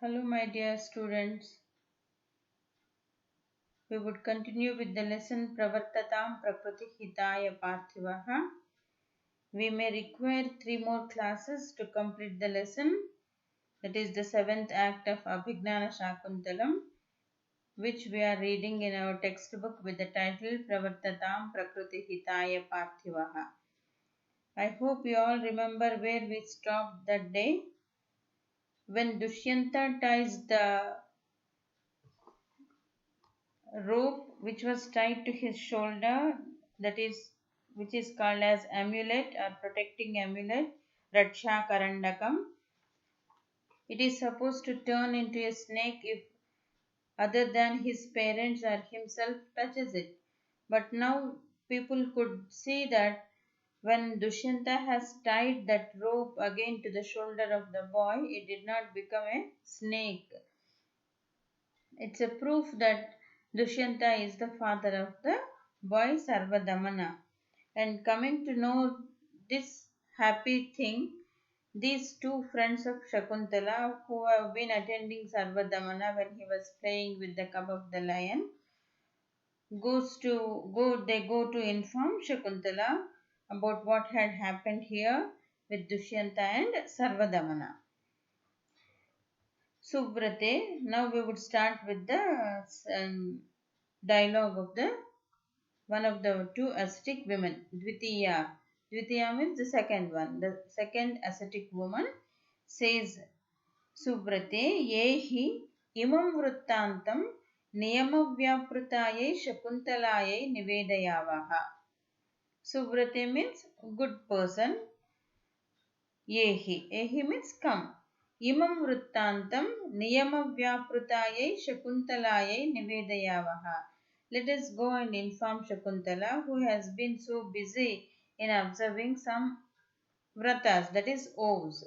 Hello, my dear students. We would continue with the lesson Pravartatam Prakriti Hitaya Parthivaha. We may require 3 more classes to complete the lesson. That is the 7th act of Abhignana Shakuntalam, which we are reading in our textbook with the title Pravartatam Prakriti Hitaya Parthivaha. I hope you all remember where we stopped that day. When Dushyanta ties the rope which was tied to his shoulder, that is which is called as amulet or protecting amulet, Raksha Karandakam. It is supposed to turn into a snake if other than his parents or himself touches it. But now people could see that when Dushyanta has tied that rope again to the shoulder of the boy, it did not become a snake. It's a proof that Dushyanta is the father of the boy Sarvadamana. And coming to know this happy thing, these two friends of Shakuntala who have been attending Sarvadamana when he was playing with the cub of the lion, they go to inform Shakuntala about what had happened here with Dushyanta and Sarvadamana. Subrate, now we would start with the dialogue of the one of the two ascetic women, Dvitiya. Dvitiya means the second one. The second ascetic woman says, Subrate yehi imam vruttantam niyamavyaprutāyai shakuntalayai nivedayavaha. Subrate means good person. Yehi means come. Imam vruttantam niyamavyaprutāyai shakuntalayai nivedayavaha. Let us go and inform Shakuntala, who has been so busy in observing some vratas, that is oaths.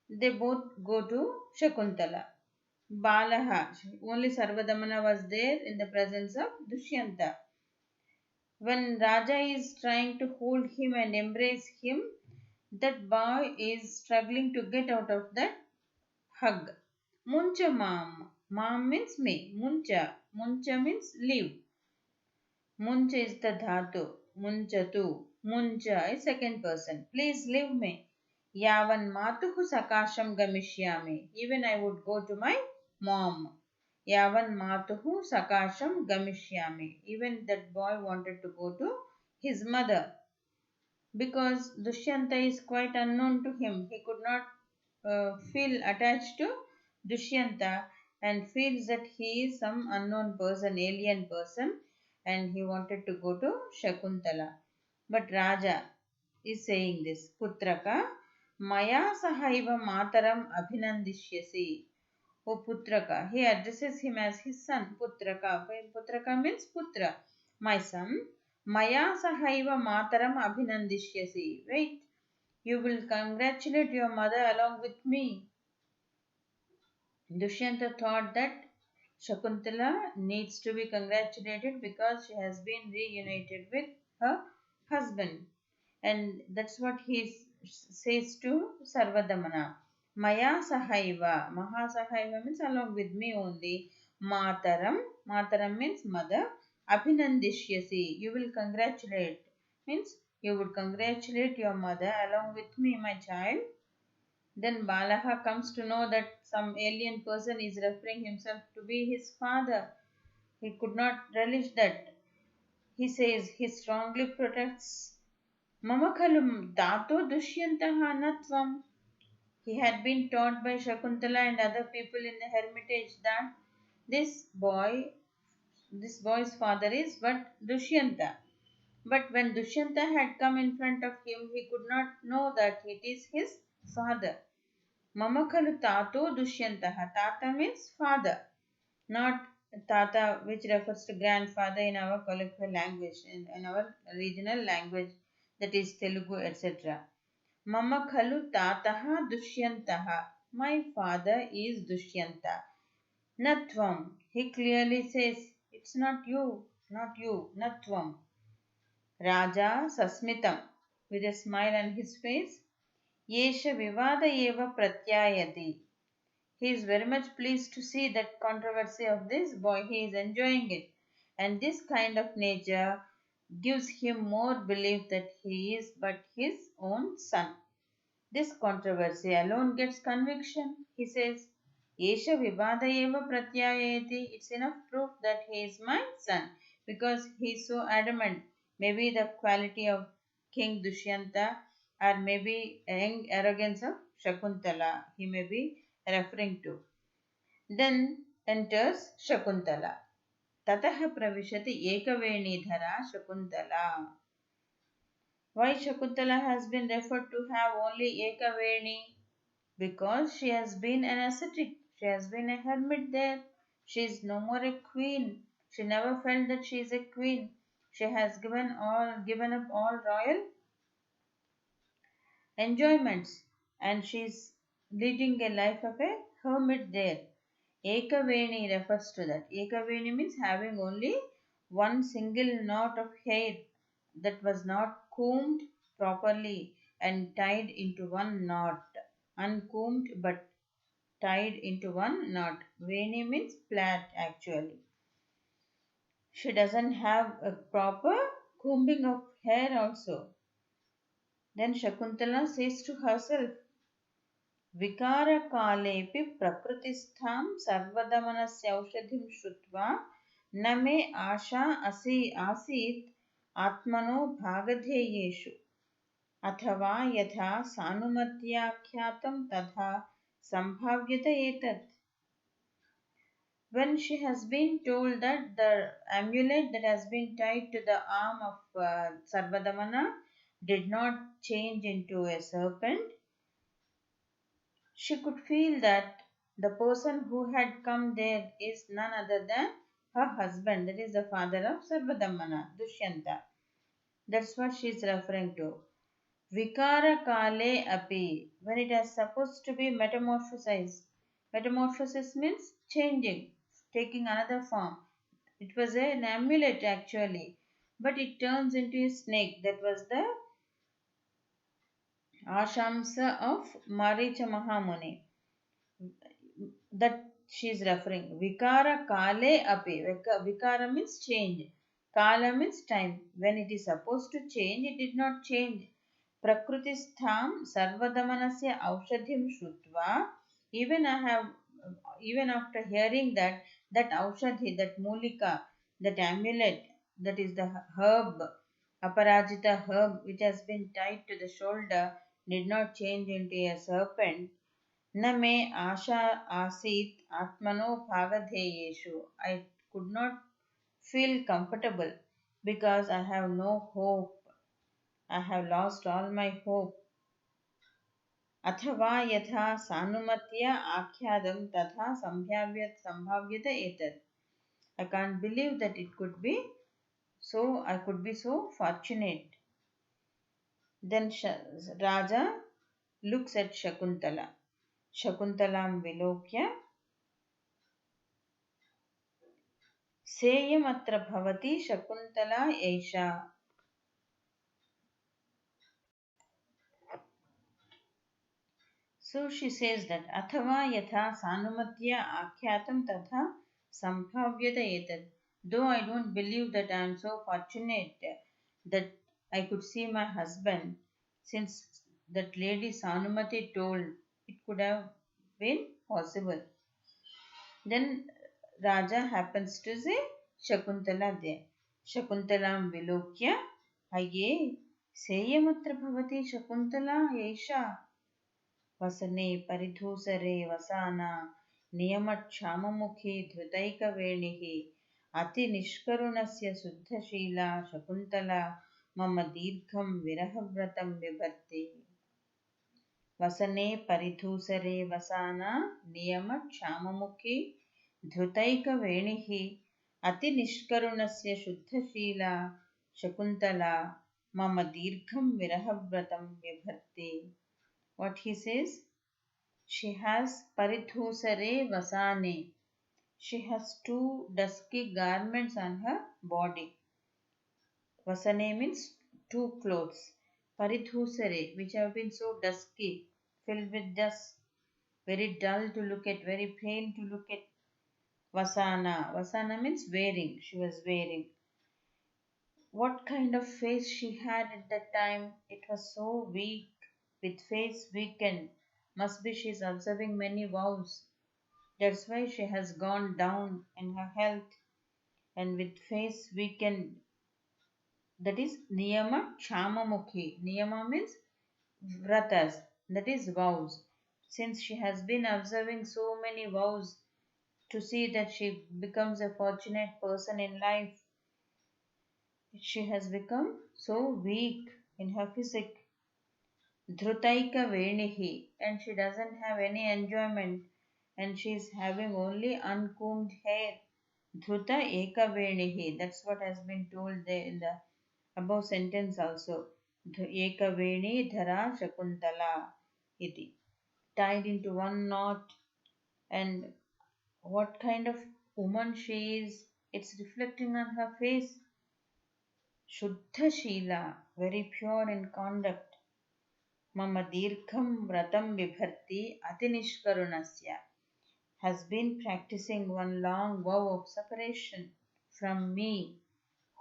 They both go to Shakuntala. Balaha, only Sarvadamana was there in the presence of Dushyanta. When Raja is trying to hold him and embrace him, that boy is struggling to get out of that hug. Muncha mam. Mam means me. Muncha. Muncha means leave. Muncha is the dhatu. Munchatu. Muncha is second person. Please leave me. Yavan matuhu sakasham gamishyami. Even I would go to my mom. Yavan matuhu sakasham gamishyami. Even that boy wanted to go to his mother. Because Dushyanta is quite unknown to him. He could not feel attached to Dushyanta and feels that he is some unknown person, alien person, and he wanted to go to Shakuntala. But Raja is saying this, Putraka, Maya sahaiva mataram abhinandishyasi. O Putraka, he addresses him as his son, Putraka. Putraka means Putra, my son. Maya sahaiva mataram abhinandishyasi. Wait, you will congratulate your mother along with me. Dushyanta thought that Shakuntala needs to be congratulated because she has been reunited with her husband. And that's what he says to Sarvadamana. Maya sahaiva. Maha sahaiva means along with me only. Mataram. Mataram means mother. Abhinandishyasi. You will congratulate. Means you would congratulate your mother along with me, my child. Then Balaha comes to know that some alien person is referring himself to be his father. He could not relish that. He says he strongly protects Mama khalu dato Dushyantaha natvam. He had been taught by Shakuntala and other people in the hermitage that this boy's father is but Dushyanta. But when Dushyanta had come in front of him, he could not know that it is his father. Mama khalu tato Dushyantaha. Tata means father, not Tata, which refers to grandfather in our colloquial language, in our regional language, that is Telugu, etc. Mama khalu tataha Dushyantaha. My father is Dushyanta. Natvam. He clearly says, it's not you, Natvam. Raja Sasmitam. With a smile on his face, Yesha Vivada Eva Pratyayati. He is very much pleased to see that controversy of this boy. He is enjoying it. And this kind of nature gives him more belief that he is but his own son. This controversy alone gets conviction. He says, Yesha Vivada Eva Pratyayeti. It's enough proof that he is my son because he is so adamant. Maybe the quality of King Dushyanta or maybe young arrogance of Shakuntala he may be referring to. Then enters Shakuntala. Tatah pravishati ekavenidhara Shakuntala. Why Shakuntala has been referred to have only Ekaveni? Because she has been an ascetic, she has been a hermit there. She is no more a queen. She never felt that she is a queen. She has given up all royal enjoyments and she is leading a life of a hermit there. Ekaveni refers to that. Ekaveni means having only one single knot of hair that was not combed properly and tied into one knot. Uncombed but tied into one knot. Veni means plait actually. She doesn't have a proper combing of hair also. Then Shakuntala says to herself, विकारकालेऽपि प्रकृतिस्थां सर्वदमनस्यौषधिं श्रुत्वा न मे आशा आसीत् आत्मनो भागधेयेषु अथवा यथा सानुमत्याख्यातं तथा सम्भाव्यत एतत्. When she has been told that the amulet that has been tied to the arm of Sarvadamana did not change into a serpent, she could feel that the person who had come there is none other than her husband, that is the father of Sarvadamana, Dushyanta. That's what she is referring to. Vikara kale api, when it is supposed to be metamorphosized. Metamorphosis means changing, taking another form. It was an amulet actually, but it turns into a snake. That was the Ashamsa of Maricha Mahamuni. That she is referring. Vikara kale api. Vikara means change. Kala means time. When it is supposed to change, it did not change. Prakrutistham sarvadamanasya aushadhim shrutva. Even after hearing that aushadhi, that mulika, that amulet, that is the herb, aparajita herb which has been tied to the shoulder, did not change into a serpent. न मे आशा आसीत् आत्मनो भागधेयेषु. I could not feel comfortable because I have no hope. I have lost all my hope. अथवा यथा सानुमत्या आख्यातं तथा संभाव्यत एतत्. I can't believe that it could be so. I could be so fortunate. Then Raja looks at Shakuntala. Shakuntalam vilokya सेयमत्र भवति शकुन्तला एषा. So she says that अथवा यथा सानुमत्या आख्यातं तथा संभाव्यत एतत्. Though I don't believe that I am so fortunate that I could see my husband, since that lady Sanumati told it could have been possible. Then Raja happens to say Shakuntala there. Shakuntalam vilokya haye seyamatra bhavati Shakuntala esha vasane paridhusare vasana नियमक्षाममुखी धृतैकवेणिः अतिनिष्करुणस्य शुद्धशीला Shakuntala मम दीर्घं विरहव्रतं बिभर्ति. वसने परिधूसरे वसाना नियमक्षाममुखी धृतैकवेणिः अतिनिष्करुणस्य शुद्धशीला शकुन्तला मम दीर्घं विरहव्रतं बिभर्ति. What he says? She has paridhusare vasane. She has two dusky garments on her body. Vasane means two clothes. Paridhusare, which have been so dusky, filled with dust. very dull to look at, very pale to look at. Vasana. Vasana means wearing. She was wearing. What kind of face she had at that time? It was so weak, with face weakened. Must be she's observing many vows. That's why she has gone down in her health and with face weakened. That is Niyama Kshamamukhi. Niyama means vratas, that is vows. Since she has been observing so many vows to see that she becomes a fortunate person in life, she has become so weak in her physique. Dhrutaika Venihi, and she doesn't have any enjoyment, and she is having only uncombed hair. Dhruta Eka Venihi, that's what has been told there in the above sentence also. Eka Veni Dhara Shakuntala iti. Tied into one knot, and what kind of woman she is, it's reflecting on her face. Shuddha Sheela, very pure in conduct. Mama Dirgham Vratam Vibharti Atinishkarunasya, has been practicing one long vow of separation from me,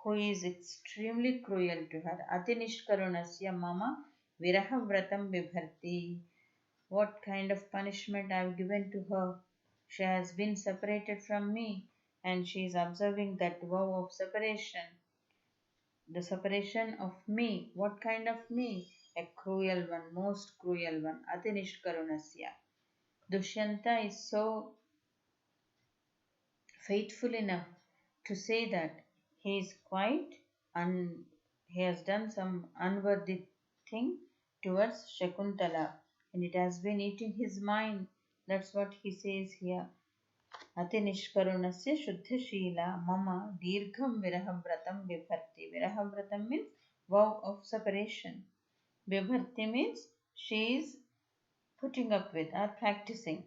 who is extremely cruel to her. Atinishkarunasya Mama Viraha Vratam Vibharti. What kind of punishment I have given to her? She has been separated from me, and she is observing that vow of separation. The separation of me. What kind of me? A cruel one, most cruel one. Atinishkarunasya. Dushyanta is so faithful enough to say that he is quite he has done some unworthy thing towards Shakuntala, and it has been eating his mind. That's what he says here. Atinishkarunasya Shuddhashila Mama Dirgham Virahavratam Vibharti. Virahavratam means vow of separation. Vibharti means she is putting up with or practicing.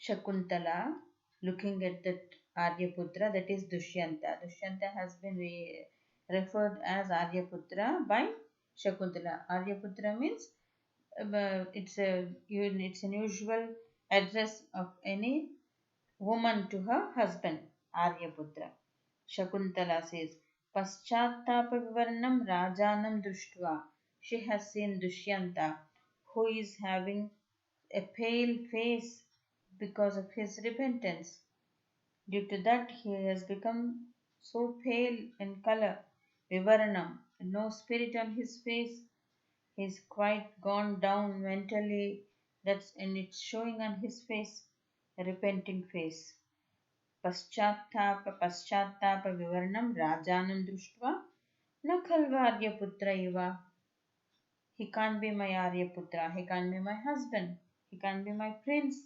Shakuntala, looking at that Aryaputra, that is Dushyanta. Dushyanta has been referred as Aryaputra by Shakuntala. Aryaputra means it's an usual address of any woman to her husband, Aryaputra. Shakuntala says, Paschatapavivarnam Rajanam Dushtva. She has seen Dushyanta, who is having a pale face because of his repentance. Due to that, he has become so pale in color. Vivaranam, no spirit on his face. He's quite gone down mentally. And it's showing on his face, a repenting face. Paschatapa Vivaranam Rajanam Društva Na Khalva Aryaputra Iva. He can't be my Aryaputra. He can't be my husband. He can't be my prince.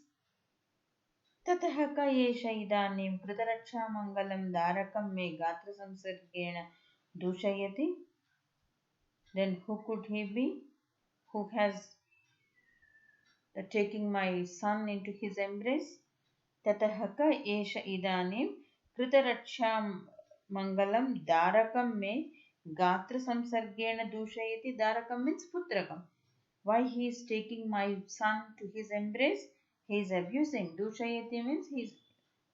ततः क एष इदानीं कृतरक्षामङ्गलं दारकं मे गात्रसंसर्गेण दूषयति. Then who could he be? Who has taking my son into his embrace? ततः क एष इदानीं कृतरक्षामङ्गलं दारकं मे गात्रसंसर्गेण दूषयति. Darakam means putrakam. Why he is taking my son to his embrace? He is abusing. Dushayati means he is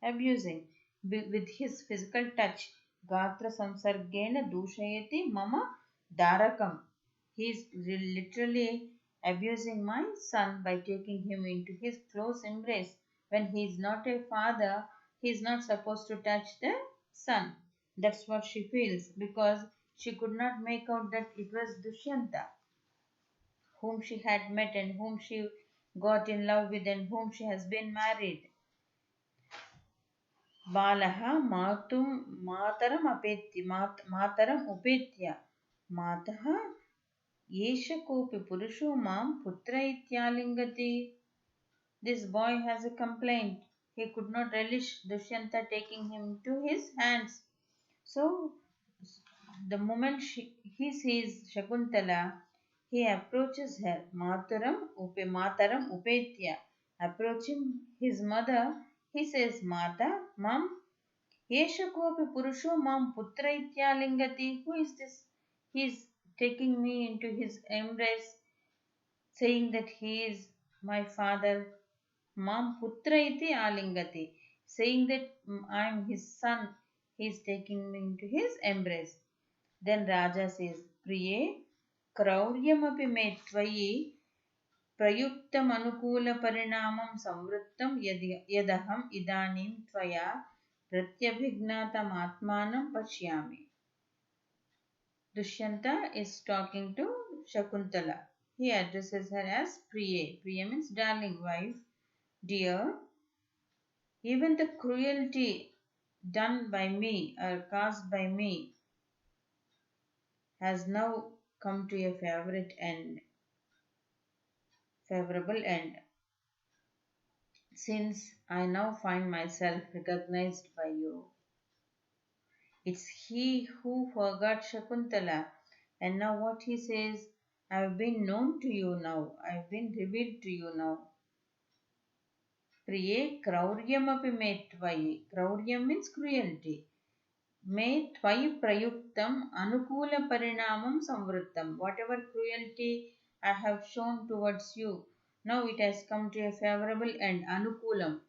abusing with his physical touch. Gatra samsargena dushayati mama darakam. He is literally abusing my son by taking him into his close embrace. When he is not a father, he is not supposed to touch the son. That's what she feels, because she could not make out that it was Dushyanta whom she had met and whom she got in love with and whom she has been married. Balaha mataram upetya mataha yesha kopi purusho mam putra ityalingati. This boy has a complaint. He could not relish Dushyanta taking him to his hands. So, the moment he sees Shakuntala, he approaches her. Mataram upetya. Approaching his mother, he says, Mata, Mam, yesha kopi purusho mam putra ityalingati. Who is this? He is taking me into his embrace, saying that he is my father. Mam putra iti alingati. Saying that I am his son, he is taking me into his embrace. Then Raja says, Priye, krauryamapi me tvayi प्रयुक्तमनुकूलपरिणामं संवृत्तं यदहम् इदानीं त्वया प्रत्यभिज्ञातमात्मानं पश्यामि. Dushyanta is talking to Shakuntala. He addresses her as Priye. Priya means darling wife, dear. Even the cruelty done by me or caused by me has now come to a favorable end. Since I now find myself recognized by you. It's he who forgot Shakuntala, and now what he says, I have been known to you now, I have been revealed to you now. Priye krauryamapi me tvayi. Krauryam means cruelty. Me tvayi prayuktam anukula parinamam samvrittam. Whatever cruelty I have shown towards you, now it has come to a favorable end. Anukulam.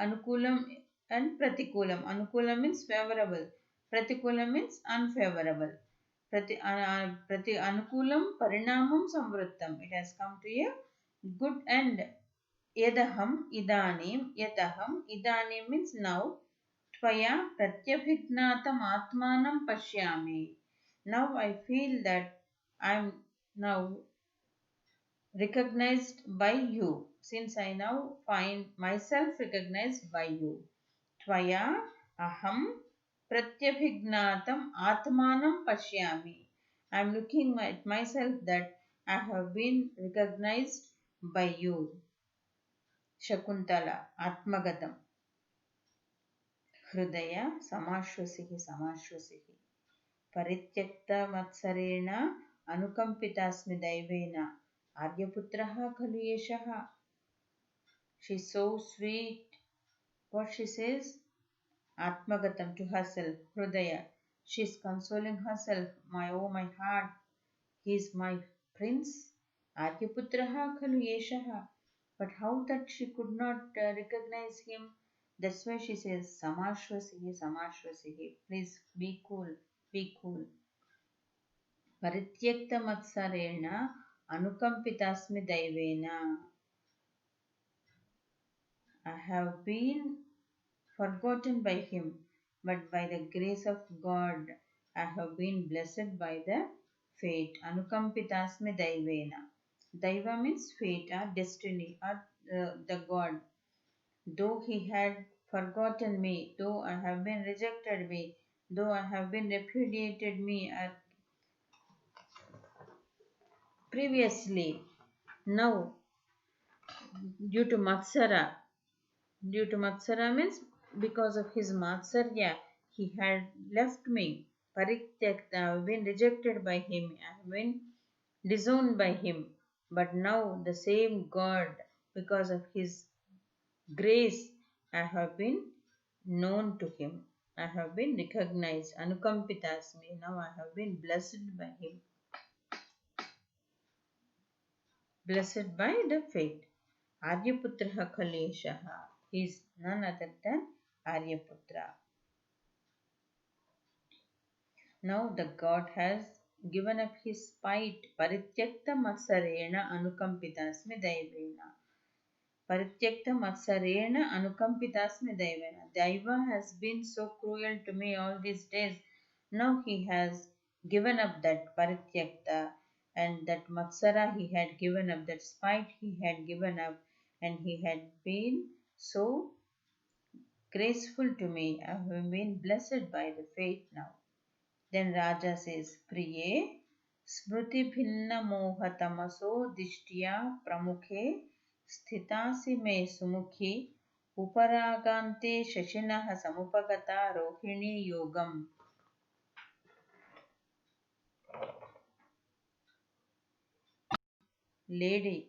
Anukulam and Pratikulam. Anukulam means favorable. Pratikulam means unfavorable. Anukulam Parinamam Samvrittam. It has come to a good end. Yadaham Idanim means now. Tvaya Pratyabhignatam Atmanam Pashyami. Now I feel that I am now recognized by you, since I now find myself recognized by you. Tvaya aham pratyabhignatam atmanam pashyami. I am looking at myself that I have been recognized by you. Shakuntala Atmagatam. Hridaya samashvasihi. Parityakta matsareena anukampitasmi daivena. Aryaputraha khalu yeshaha. She's so sweet. What she says? Atmagatam to herself. Hridaya. She's consoling herself. My heart. He is my prince. Aryaputraha khalu yeshaha. But how that she could not recognize him? That's why she says samashvasihi. Please be cool. Be cool. Parityakta matsarena anukampitasmi daivena. I have been forgotten by him, but by the grace of God, I have been blessed by the fate. Anukampitasmi daivena. Daiva means fate or destiny or the God. Though he had forgotten me, though I have been rejected me, though I have been repudiated me previously, now due to Matsara, means because of his Matsarya, he had left me. Parityakta, I have been rejected by him, I have been disowned by him. But now the same God, because of his grace, I have been known to him. I have been recognized. Anukampitasmi. Now I have been blessed by him. Blessed by the fate. Aryaputraha Kaleshaha. He is none other than Aryaputra. Now the God has given up his spite. Parityakta matsarena anukampitasmi daivena. Parityakta matsarena anukampitasmi daivena. Daiva has been so cruel to me all these days. Now he has given up that parityakta, and that matsara he had given up, that spite he had given up, and he had been so graceful to me. I have been blessed by the fate now. Then Raja says, Priye, smruti bhinna moha tamaso dishtya pramukhe sthitasi me sumukhi uparagante shashinaha samupagata rohini yogam. Lady.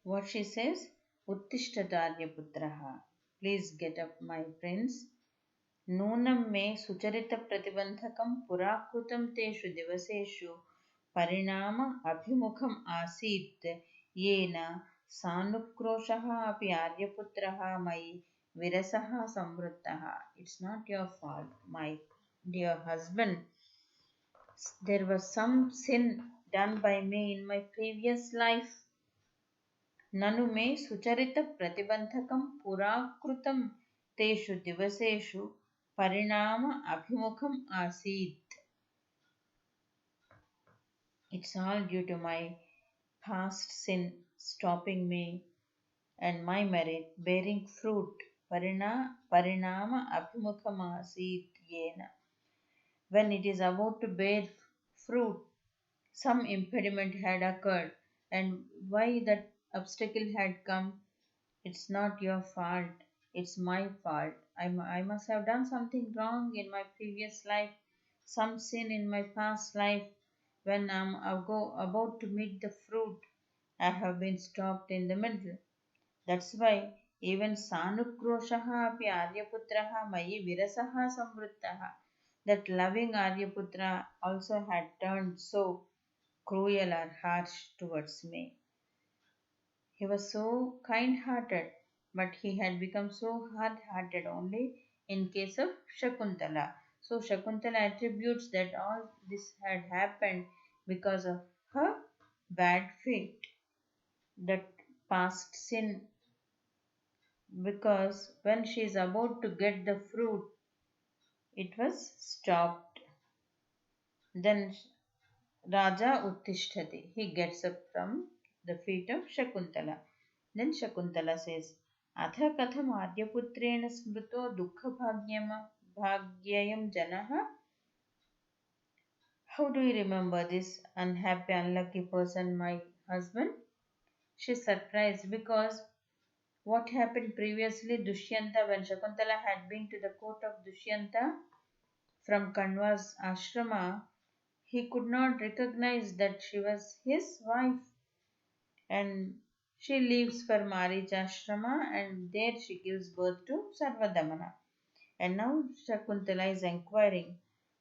What she says? Uttishtatarya putraha. Please get up, my prince. Nunam me sucharita pratibandhakam purakrutam teshu divaseshu परिणाम अभिमुखम् आसीत् येन सानुक्रोशः अपि आर्यपुत्रः मयि विरसः संवृत्तः. It's not your fault, my dear husband. There was some sin done by me in my previous life. ननु मे सुचरितप्रतिबन्धकं पुरा कृतं तेषु दिवसेषु परिणाम अभिमुखम् आसीत्. It's all due to my past sin stopping me and my merit bearing fruit. Parinama abhimukham asit yena. When it is about to bear fruit, some impediment had occurred, and why that obstacle had come, it's not your fault, it's my fault. I must have done something wrong in my previous life, some sin in my past life. When I'm about to meet the fruit, I have been stopped in the middle. That's why even Sanukroshaha api Aryaputraha mayi virasaha samvruttaha. That loving Aryaputra also had turned so cruel or harsh towards me. He was so kind hearted, but he had become so hard hearted only in case of Shakuntala. So Shakuntala attributes that all this had happened because of her bad fate, that past sin, because when she is about to get the fruit, it was stopped. Then Raja Uttishtati, he gets up from the feet of Shakuntala. Then Shakuntala says, Atha katham Aryaputrena smrito dukkha bhagyayam janaha. How do you remember this unhappy, unlucky person, my husband? She's surprised because what happened previously, Dushyanta, when Shakuntala had been to the court of Dushyanta from Kanva's ashrama, he could not recognize that she was his wife, and she leaves for Marich ashrama and there she gives birth to Sarvadamana. And now Shakuntala is inquiring,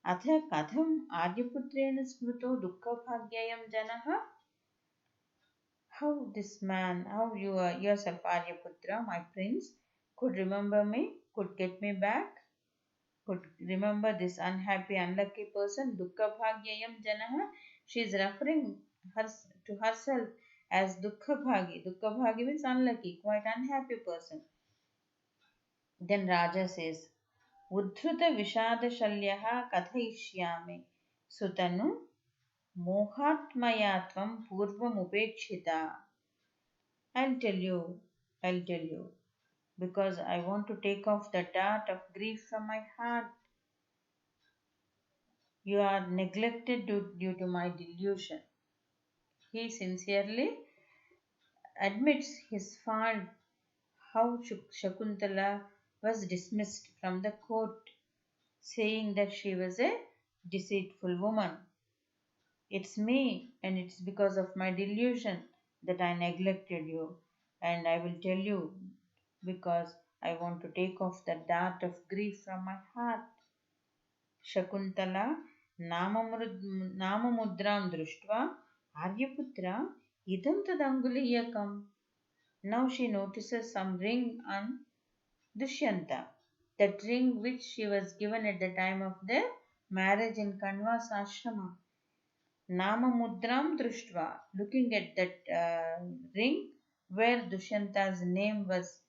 Atha katham Aryaputrena smrito dukkha bhagyayam janaha? How this man, how you are yourself, Aryaputra, my prince, could remember me, could get me back, could remember this unhappy, unlucky person, Dukkha Bhagyayam Janaha. She is referring to herself as Dukkha Bhagi. Dukkha Bhagi means unlucky, quite unhappy person. Then Raja says, Uddhuta Vishada Shalyaha Kathayishyami Sutanu Mohatmayatvam Purvam Upekshita. I'll tell you, I'll tell you, because I want to take off the dart of grief from my heart. You are neglected due to my delusion. He sincerely admits his fault, how Shakuntala was dismissed from the court, saying that she was a deceitful woman. It's me, and it's because of my delusion that I neglected you. And I will tell you because I want to take off the dart of grief from my heart. Shakuntala Namamudram Društva Aryaputra Idam Tadanguliyakam. Now she notices some ring on Dushyanta, that ring which she was given at the time of their marriage in Kanva's ashrama. Namamudram Društva, looking at that ring where Dusyanta's name was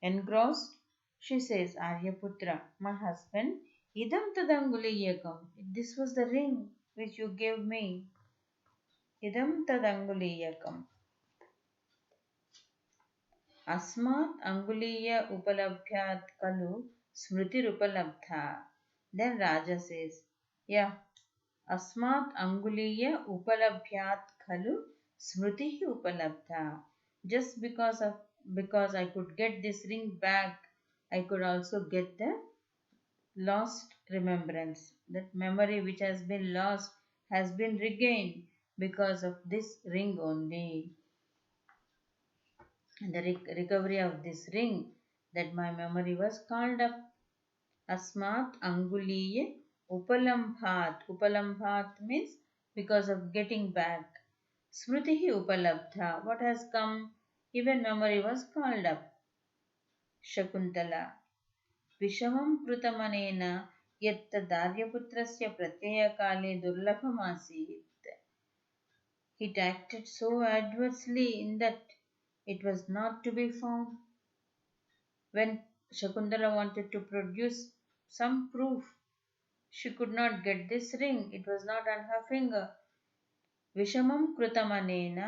engrossed, she says, Aryaputra, my husband, idam tadanguliyakam. This was the ring which you gave me. Idam tadanguliyakam. Asmat anguliya upalabhyat kalu smriti rupalabdha. Then Raja says, yeah, Asmat anguliya upalabhyat khalu smritihi upalabdha. Just because I could get this ring back, I could also get the lost remembrance. That memory which has been lost has been regained because of this ring only. And the recovery of this ring, that my memory was called up. Asmat anguliya upalambhat. Upalambhat means because of getting back. Smritihi upalabdha, what has come, even memory was called up. Shakuntala, विषमं कृतमनेन यत्तदार्यपुत्रस्य प्रत्ययकाले दुर्लभमासीत्. It acted so adversely in that it was not to be found. When Shakuntala wanted to produce some proof, she could not get this ring. It was not on her finger. विषमं कृतमनेन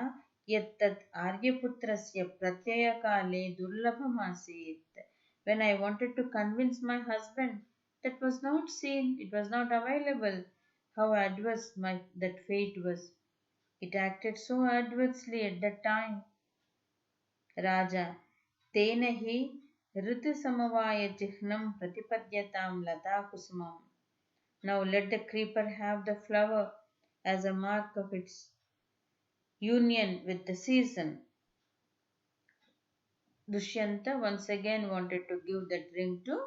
यत्तत् आर्यपुत्रस्य प्रत्ययकाले दुर्लभमासीत्. When I wanted to convince my husband, that was not seen, it was not available. How adverse that fate was. It acted so adversely at that time. Raja, तेन हि ऋतुसमवायचिह्नं प्रतिपद्यतां लताकुसुमम्. Now let the creeper have the flower as a mark of its union with the season. Dushyanta once again wanted to give that ring to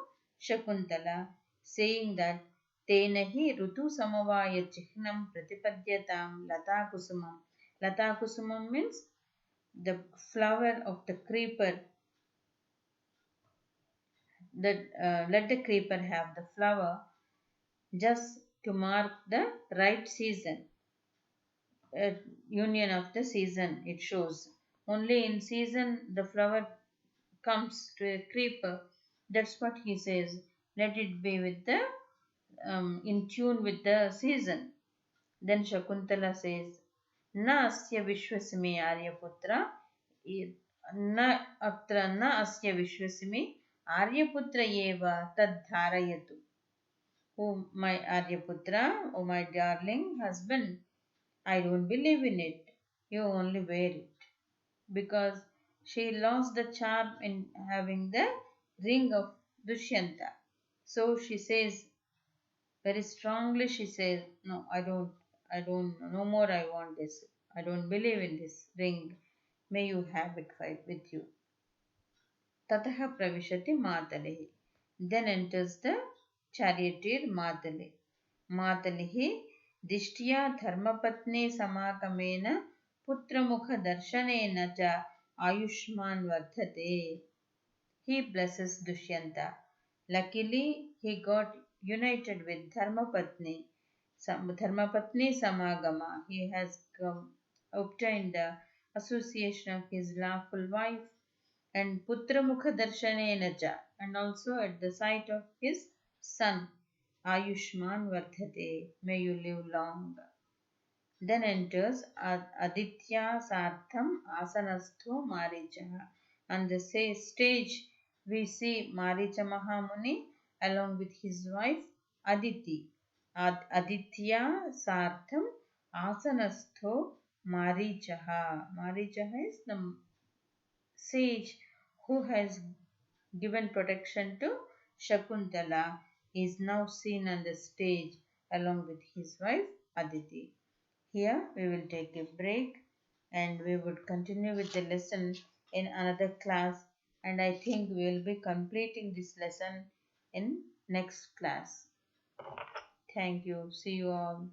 Shakuntala, saying that Tenahi Rutu Samavaya Chihnam Pratipadyatam Lata Kusumam. Lata Kusumam means the flower of the creeper. That let the creeper have the flower just to mark the right season. Union of the season, it shows. Only in season the flower comes to a creeper. That's what he says. Let it be with the in tune with the season. Then Shakuntala says, Na asya vishwasmi Aryaputra, na atra na asya vishwasmi Aryaputra eva tad dharayatu. Oh my Aryaputra, oh my darling husband, I don't believe in it. You only wear it. Because she lost the charm in having the ring of Dushyanta. So she says, very strongly, she says, no, no more I want this. I don't believe in this ring. May you have it with you. Tataha pravishati matalehi. Then enters the charioteer Matali. Matalihi dishtya dharmapatni samakamena putramukha darshanena cha ayushman vardhate. He blesses Dushyanta. Luckily, he got united with Dharmapatni. Dharmapatni Samagama. He has obtained the association of his lawful wife and Putra Mukha Darshanena cha, and also at the sight of his son. Ayushman Vardhate. May you live long. Then enters Aditya Sartham Asanastho Marichaha. On the stage, we see Maricha Mahamuni along with his wife Aditi. Aditya Sartham Asanastho Marichaha. Marichaha is the sage who has given protection to Shakuntala. He is now seen on the stage along with his wife Aditi. Here we will take a break and we would continue with the lesson in another class, and I think we will be completing this lesson in next class. Thank you. See you all.